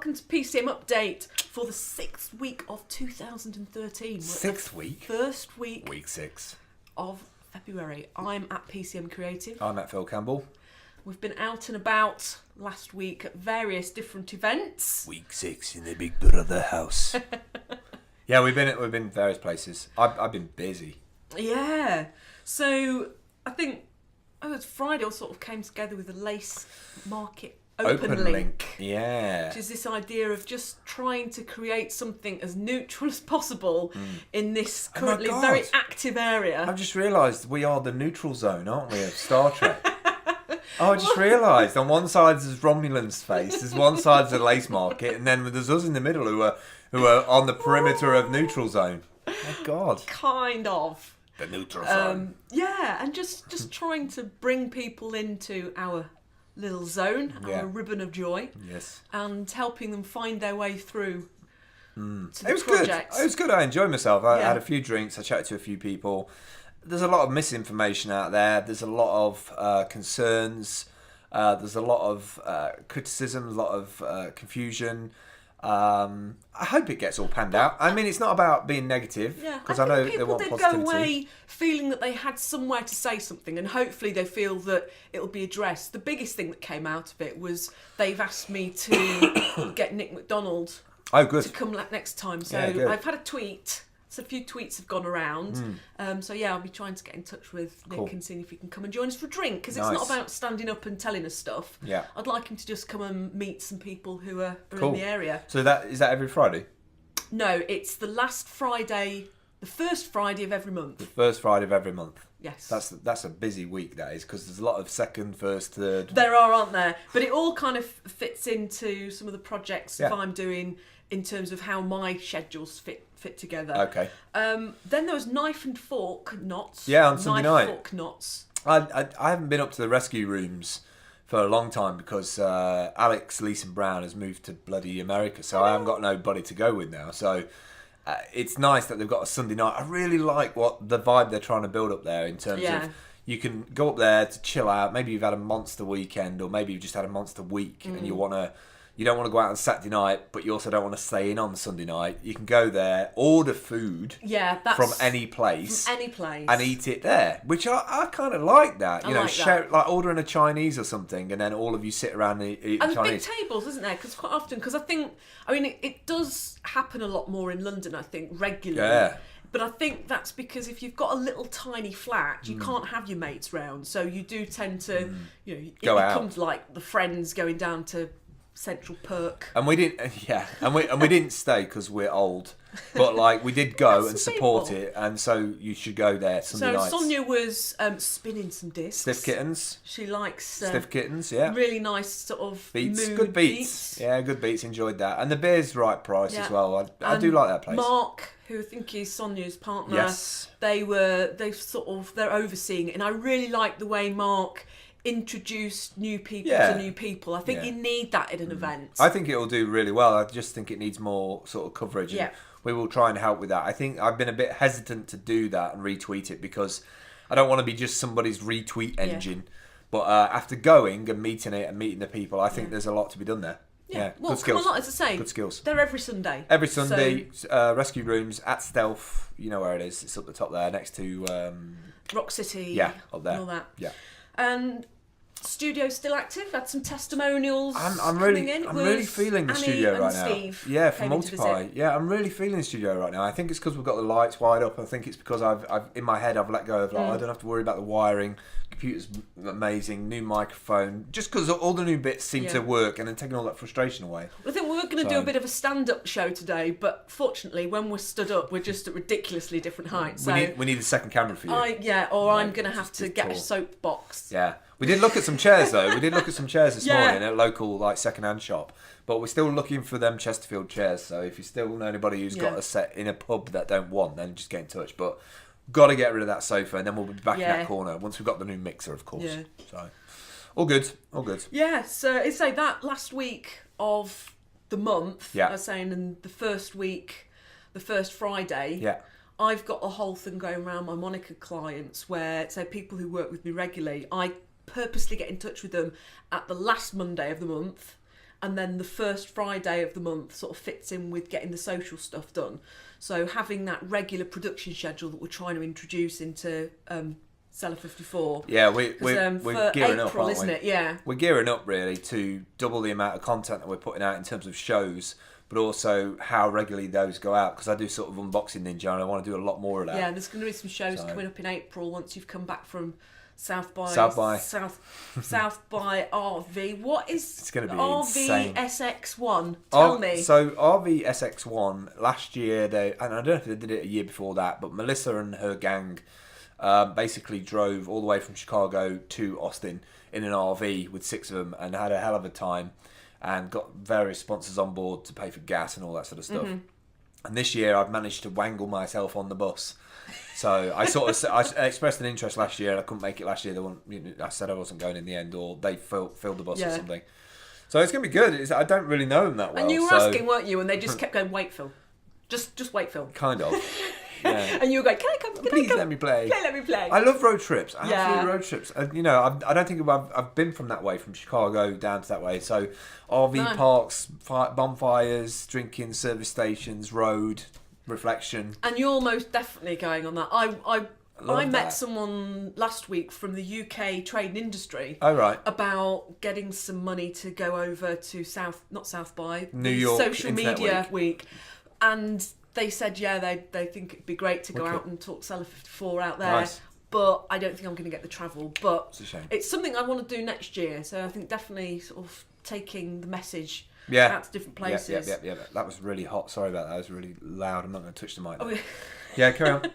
welcome to PCM Update for the 6th week of 2013. Sixth week? First week. Week 6. Of February. I'm at PCM Creative. I'm at Phil Campbell. We've been out and about last week at various different events. Week 6 in the Big Brother house. Yeah, we've been various places. I've been busy. Yeah. So I think it was Friday all sort of came together with the Lace Market Open Link. Yeah. Which is this idea of just trying to create something as neutral as possible in this currently very active area. I've just realised we are the neutral zone, aren't we, of Star Trek? Oh, I just realised on one side there's Romulan's face, there's one side's the Lace Market, and then there's us in the middle who are on the perimeter of neutral zone. Oh my God. Kind of. The neutral zone. Yeah, and just trying to bring people into our little zone, our ribbon of joy. Yes. And helping them find their way through to the It was project. good. It was good. I enjoyed myself. I had a few drinks. I chatted to a few people. There's a lot of misinformation out there. There's a lot of concerns. There's a lot of criticism, a lot of confusion. I hope it gets all panned out. I mean, it's not about being negative, because I know they want positivity. People did go away feeling that they had somewhere to say something, and hopefully they feel that it'll be addressed. The biggest thing that came out of it was they've asked me to get Nick McDonald to come next time. So I've had a tweet. So a few tweets have gone around. So I'll be trying to get in touch with Nick and seeing if he can come and join us for a drink, because it's not about standing up and telling us stuff. Yeah. I'd like him to just come and meet some people who are in the area. So is that every Friday? No, it's the last Friday, the first Friday of every month. The first Friday of every month. Yes. That's a busy week, that is, because there's a lot of second, first, third. There are, aren't there? But it all kind of fits into some of the projects that I'm doing in terms of how my schedules fit together. Okay. Then there was knife and fork knots. Yeah, on Sunday night. Fork knots. I haven't been up to the rescue rooms for a long time because Alex Leeson Brown has moved to bloody America, so I haven't got nobody to go with now. So it's nice that they've got a Sunday night. I really like the vibe they're trying to build up there in terms of you can go up there to chill out. Maybe you've had a monster weekend, or maybe you've just had a monster week, and you don't want to go out on Saturday night, but you also don't want to stay in on Sunday night. You can go there, order food from any place, and eat it there, which I kind of like that. Like ordering a Chinese or something, and then all of you sit around and eat and Chinese. Big tables, isn't there? Because quite often, it does happen a lot more in London, I think, regularly. Yeah. But I think that's because if you've got a little tiny flat, you can't have your mates round, so you do tend to, it becomes like the friends going down to Central Perk. And we didn't, and we didn't stay because we're old, but we did go and support it, and so you should go there Sunday nights. So Sonia was spinning some discs. Stiff Kittens. She likes Stiff Kittens, yeah. Really nice sort of beats, mood good beats. Yeah, good beats. Enjoyed that, and the beer's the right price as well. I do like that place. Mark, who I think is Sonia's partner, yes, they're overseeing it, and I really like the way Mark introduced new people to new people. I think you need that in an event. I think it will do really well. I just think it needs more sort of coverage. And we will try and help with that. I think I've been a bit hesitant to do that and retweet it because I don't want to be just somebody's retweet engine. But after going and meeting it and meeting the people, I think there's a lot to be say, good skills. They're every Sunday. Every Sunday, rescue rooms at Stealth. You know where it is. It's up the top there, next to Rock City. Yeah, up there. And all that. Yeah. And studio still active. Had some testimonials. I'm really feeling the studio right now. Steve yeah, from Multiply. Yeah, I'm really feeling the studio right now. I think it's because we've got the lights wide up. I think it's because I've in my head I've let go of I don't have to worry about the wiring. Computer's amazing, new microphone. Just because all the new bits seem to work, and then taking all that frustration away. I think we were going to do a bit of a stand-up show today, but fortunately, when we're stood up, we're just at ridiculously different heights. We need a second camera for you. I'm going to have to get a soapbox. Yeah. We did look at some chairs though. We did look at some chairs this morning at a local second-hand shop. But we're still looking for them Chesterfield chairs. So if you still know anybody who's got a set in a pub that don't want, then just get in touch. But got to get rid of that sofa, and then we'll be back in that corner once we've got the new mixer, of course. Yeah. So all good. Yeah. So it's that last week of the month. I was saying, in the first week, the first Friday. Yeah. I've got a whole thing going around my Monica clients where, people who work with me regularly, I purposely get in touch with them at the last Monday of the month and then the first Friday of the month sort of fits in with getting the social stuff done. So having that regular production schedule that we're trying to introduce into Seller 54. Yeah, we're gearing up, April, aren't isn't we? it? Yeah. We're gearing up really to double the amount of content that we're putting out in terms of shows, but also how regularly those go out, because I do sort of unboxing ninja and I want to do a lot more of that. Yeah, there's going to be some shows coming up in April once you've come back from South by RV. What is it's going to be RV insane. SX1? Tell me. So RV SX1 last year, and I don't know if they did it a year before that, but Melissa and her gang basically drove all the way from Chicago to Austin in an RV with 6 of them and had a hell of a time and got various sponsors on board to pay for gas and all that sort of stuff. And this year I've managed to wangle myself on the bus. So I I expressed an interest last year and I couldn't make it last year. I said I wasn't going in the end, or they filled the bus or something. So it's going to be good. I don't really know them that well. And you were asking, weren't you? And they just kept going, wait, Phil. Just wait, Phil. Kind of. Yeah. And you were going, can I come? Please let me play. Let me play. I love road trips. Absolutely road trips. You know, I don't think I've been from that way, from Chicago down to that way. So RV parks, bonfires, drinking, service stations, road, reflection. And you're most definitely going on that. I met that. someone last week from the UK trade and industry. Oh, right. About getting some money to go over to not South by New York Social Internet Media Week. And they said, they think it'd be great to go out and talk Seller 54 out there. Nice. But I don't think I'm going to get the travel. But it's a shame. It's something I want to do next year. So I think definitely sort of taking the message yeah. out to different places. Yeah. That was really hot. Sorry about that. That was really loud. I'm not going to touch the mic. Oh, yeah. Yeah, carry on.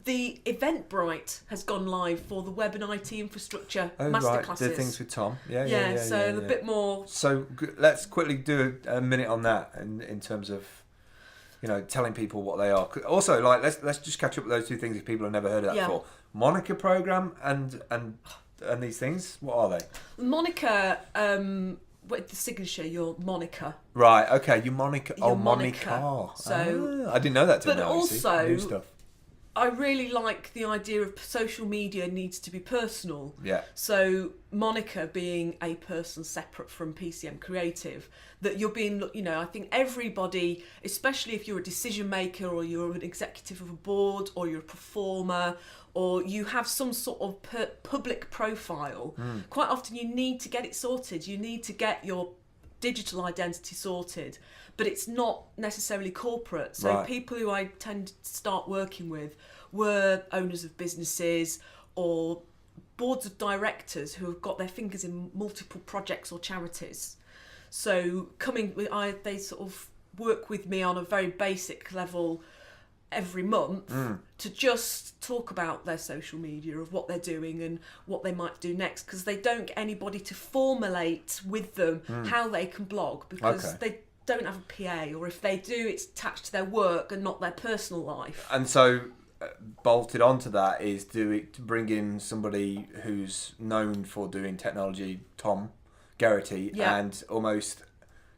The Eventbrite has gone live for the web and IT infrastructure masterclasses. masterclasses. Did things with Tom. Yeah. A bit more. So let's quickly do a minute on that in terms of, you know, telling people what they are. Also, like, let's just catch up with those two things if people have never heard of that before. Monica program and these things. What are they? Monica. With the signature, your Monica. Right, okay, you Monica. Your Monica. So, I didn't know that till but now. Also, new stuff. I really like the idea of social media needs to be personal. Yeah. So Monica being a person separate from PCM Creative, that you're being, you know, I think everybody, especially if you're a decision maker or you're an executive of a board or you're a performer or you have some sort of public profile, quite often you need to get it sorted. You need to get your digital identity sorted, but it's not necessarily corporate. So people who I tend to start working with were owners of businesses or boards of directors who have got their fingers in multiple projects or charities. So they sort of work with me on a very basic level every month to just talk about their social media, of what they're doing and what they might do next, because they don't get anybody to formulate with them how they can blog, because they don't have a PA, or if they do, it's attached to their work and not their personal life. And so bolted onto that is to bring in somebody who's known for doing technology, Tom Geraghty, and almost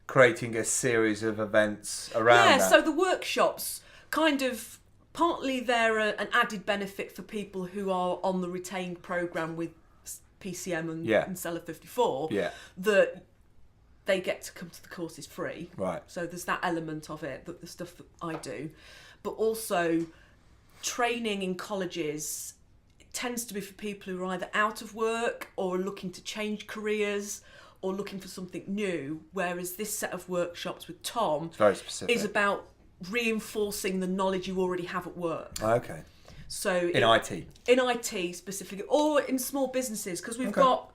creating a series of events around that. So the workshops kind of, partly they're an added benefit for people who are on the retained programme with PCM and Seller 54, that they get to come to the courses free. Right. So there's that element of it, the stuff that I do. But also training in colleges tends to be for people who are either out of work or are looking to change careers or looking for something new, whereas this set of workshops with Tom very specific. Is about reinforcing the knowledge you already have at work. Okay. So in IT? In IT specifically, or in small businesses, because we've got,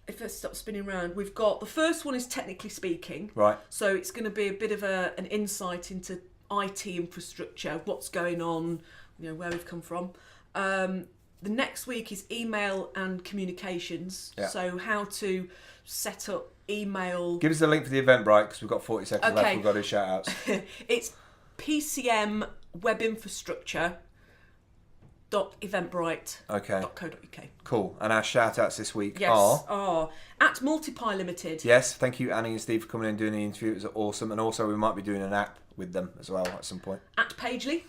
if I stop spinning around, we've got, the first one is technically speaking. Right. So it's going to be a bit of an insight into IT infrastructure, what's going on, you know, where we've come from. The next week is email and communications. Yeah. So how to set up email. Give us the link for the Eventbrite, because we've got 40 seconds left. We've got to shout outs. It's pcmwebinfrastructure.eventbrite.co.uk. Cool. And our shout outs this week are at Multiply Limited. Yes, thank you Annie and Steve for coming in and doing the interview. It was awesome. And also we might be doing an app with them as well at some point. At Pagely.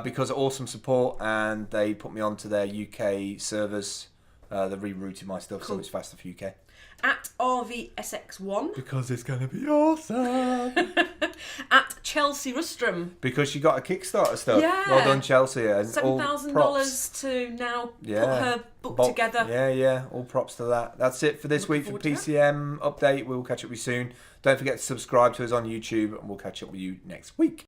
Because awesome support, and they put me onto their UK servers. They rerouted my stuff, so it's faster for UK. At RVSX1. Because it's going to be awesome. At Chelsea Rustrum. Because she got a Kickstarter stuff. Yeah. Well done, Chelsea. And $7,000 to now put her book together. Yeah. All props to that. That's it for this week for PCM Update. We'll catch up with you soon. Don't forget to subscribe to us on YouTube, and we'll catch up with you next week.